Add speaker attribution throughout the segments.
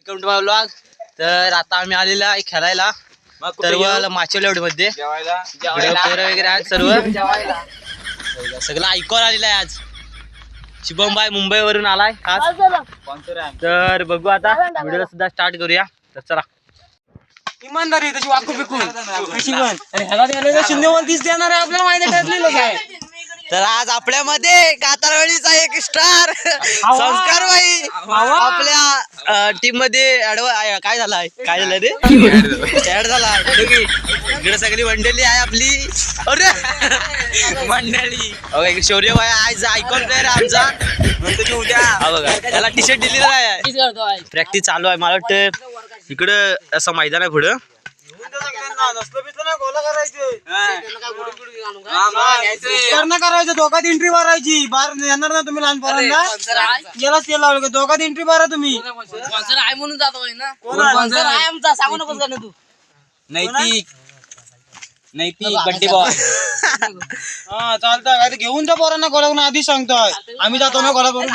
Speaker 1: Welcome to my vlog. तर आता आम्ही आलेलो आहे खेळायला सर्व माचेलवड मध्ये पोरं वगैरे आहेत सर्व सगळं ऐकून आलेलं आहे। आज शुभम भाई मुंबई वरून आलाय आज, तर बघू आता व्हिडिओ सुद्धा स्टार्ट करूया। तर चला
Speaker 2: इमानदारी त्याची वाकू बिकून कशी पण अरे ह्याला द्यायला शून्य 30 देणार आहे आपल्याला माहिती ठरलेलं काय।
Speaker 1: तर आज आपल्यामध्ये कातरवाडीचा एक स्टार संस्कार भाई आपल्या टीम मध्ये काय झालाय रे ऍड झालाय। इकडे सगळी मंडळी आहे आपली, अरे मंडळी शौर्य भाई आज आयकॉन प्लेअर आमचा उद्या बघा त्याला टी शर्ट दिलेला आहे। प्रॅक्टिस चालू आहे, मला वाटतं इकडं असं मैदान आहे पुढं
Speaker 2: करायचं दोघात एंट्री मारायची बाहेर येणार ना तुम्ही लहान पोरांना यालाच तेल लावलं दोघात एंट्री मारा तुम्ही
Speaker 3: आहे म्हणून जातो ना आहे आमचा सांगू नकोस का तू
Speaker 1: नैतिक बड्डे बॉय
Speaker 2: हा चालतं काय घेऊन जा पोरांना गोळा आधी सांगतोय आम्ही जातो ना गोळा करून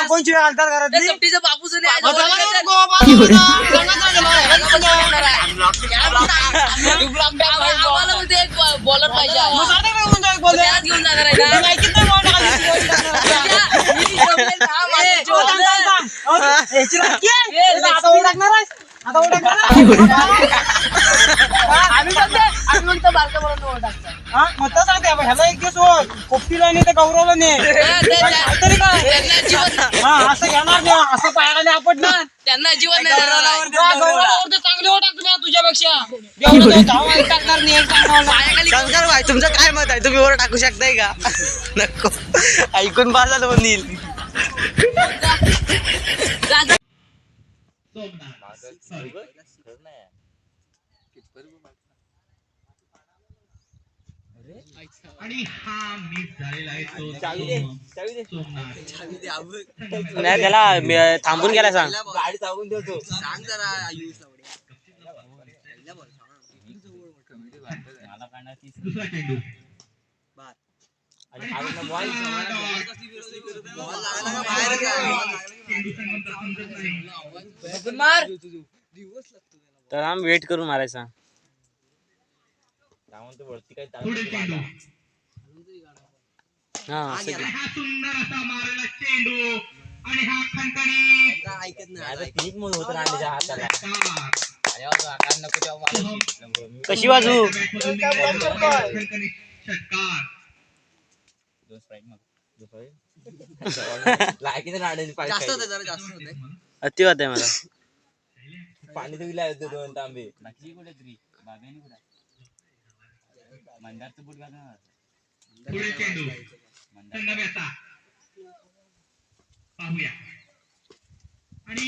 Speaker 2: कोणची वेळ घरात
Speaker 3: बापूच बॉलर पाहिजे घेऊन जाणार
Speaker 2: ह्याला एक दिवस कोपटीला नाही तर गौरवला नाही असं घेणार नाही असं पायाला आपण ना
Speaker 3: त्यांना जीवन
Speaker 2: चांगले ओळख तुझ्यापेक्षा टाकणार नाही।
Speaker 1: संस्कार भाई तुमचं काय मत आहे, तुम्ही वर टाकू शकताय का? नको ऐकून बार झालं म्हणील।
Speaker 4: आणि हा मिस झालेला आहे तो
Speaker 1: त्याला थांबून गेला सांग
Speaker 3: गाडी थांबून ठेवतो सांग जरा
Speaker 4: दुसरा चेंडू
Speaker 1: तर आम्ही वेट करून मारायचा।
Speaker 4: पुढे चेंडू
Speaker 1: हा
Speaker 4: सुंदर असा मारलेला चेंडू आणि हा खणखणीत
Speaker 1: कशी बाजू
Speaker 4: षटकार
Speaker 1: अति वाटत आहे मला
Speaker 3: पाणी तर विला होते 2 तांबे मंदारचं बुट घालणार
Speaker 4: पुढे चेंडू संगमेचा पाहूया आणि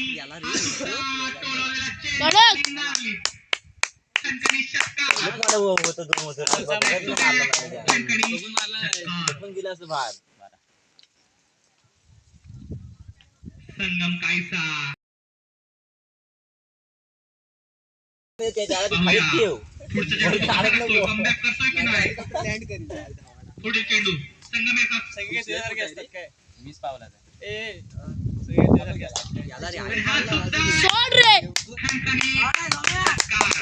Speaker 4: संगम कायसा पुढे चेंडू संगमेचा
Speaker 3: मीच पावला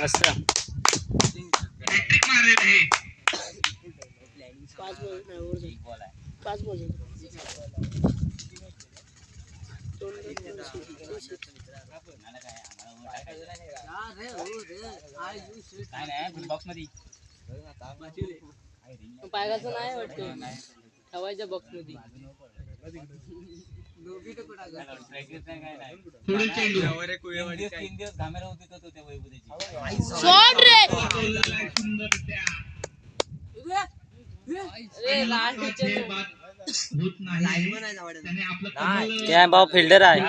Speaker 1: मस्त
Speaker 4: हॅट्रिक मारलेलं आहे।
Speaker 3: बॉक्स मध्ये
Speaker 5: पायगाचं नाही वाटतं ठेवायच्या बॉक्स मध्ये
Speaker 4: पुढे चेंडू
Speaker 3: 3 दिवस घामेला होती तो त्या वैभवची होत नाही त्याने आपलं
Speaker 1: काय भाऊ फिल्डर आहे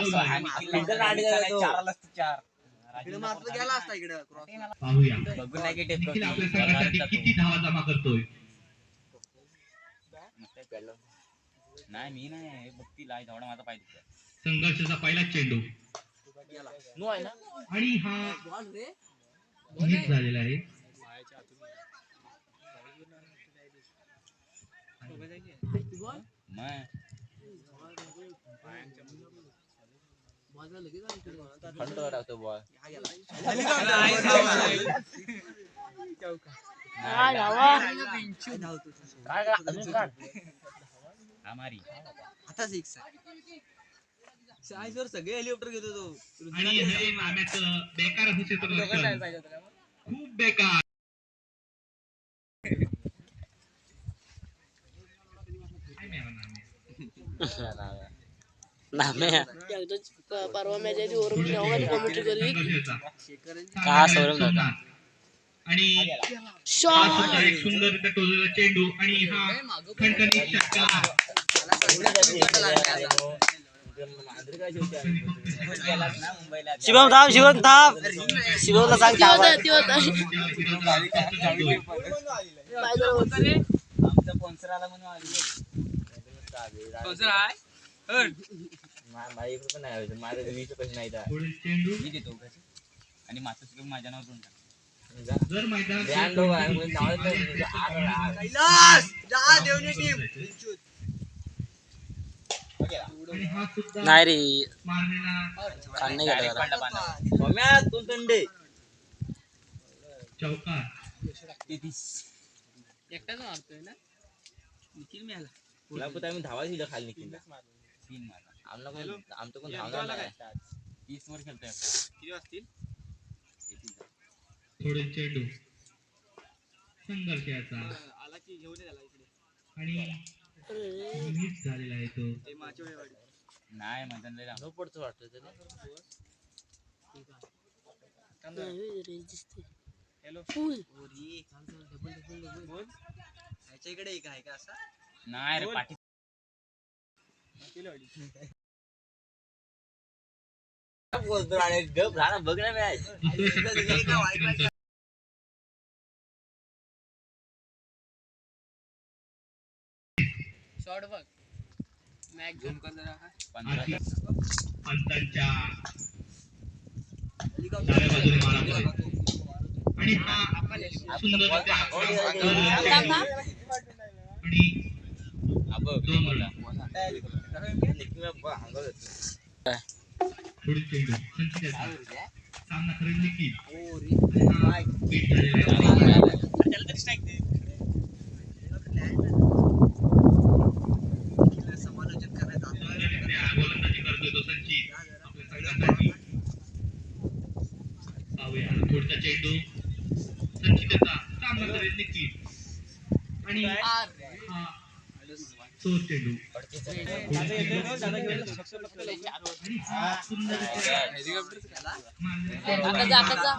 Speaker 4: पाहूया निखिल आपल्या संघासाठी किती धावा जमा करतोय।
Speaker 3: नाही मी नाही बघती लाई धावडा माझा पाहिजे
Speaker 4: संघर्षाचा पहिला चेंडू आणि हा मिस झालेला आहे।
Speaker 3: खंडोळा टाकतो बॉल
Speaker 5: हा धावा
Speaker 3: आमारी
Speaker 1: आता सिक्स साईजवर सगळे हेलिकॉप्टर घेतो तो
Speaker 4: आणि हे नाम्याचं बेकार असं क्षेत्ररक्षण खूप बेकार. काय नाही नाम्या.
Speaker 1: नामे
Speaker 5: परवा मॅच आहे ती ओरम नावाची कॉमेंट्री करी
Speaker 4: शेखरचा
Speaker 1: का सौरभ दादा
Speaker 4: आणि हा
Speaker 5: शॉट
Speaker 4: सुद्धा एक सुंदर टोचलेला चेंडू आणि हा खणखणीत षटकार.
Speaker 1: शिवम थांब शिवमला सांग
Speaker 5: ती होता ती होता
Speaker 3: आमचा स्पॉन्सर आला म्हणून माझ्या पण नाही माझं 20 रुपये नाही तर
Speaker 4: पुढील चेंडू
Speaker 3: मी देतो आणि मागचं सगळं माझ्या नावावर देऊन टाक
Speaker 4: जर मैदानात
Speaker 3: ब्रँड लोक आहे म्हणून नाव
Speaker 4: आणि हा सुद्धा
Speaker 1: नाही रे
Speaker 4: मारलेला
Speaker 3: दोन दंडे
Speaker 4: चौकार.
Speaker 3: 33
Speaker 5: एकटाच मारतोय ना
Speaker 3: तुला पण आम्ही धावा दिलं खाली निघून 3 मारला आमचं कोण धावणार नाही 30 वर खेळतोय किती वाजतील
Speaker 4: पुढील चेंडू संघर्षाचा आणि मिस झालेला आहे तो.
Speaker 3: नाही मैदान लय लांब
Speaker 1: पडतो वाटतं इकडे काय का असा
Speaker 3: नाही रे पाठी बोलतो आणि गप राहणार बघ ना मॅच
Speaker 4: दुसऱ्या षटकाचा
Speaker 5: शॉट बघ मॅच झूम कर जरा
Speaker 3: 15
Speaker 4: पंचांच्या डाव्या बाजूने मारा आणि हा सुंदर आणि दोन रन. पुढील चेंडू संचिताचा सामना खरेदी निघतील. आणि हा बीट झालेला आहे.
Speaker 1: समालोचन करण्यात आलं
Speaker 4: सुंदररित्या गोलंदाजी करतोय तो संचित आपल्या संघासाठी. पाहूया पुढचा चेंडू संचिताचा सामना खरेदी निघतील. आणि हा चोर चेंडू आणि हा सुंदर
Speaker 5: आकाचा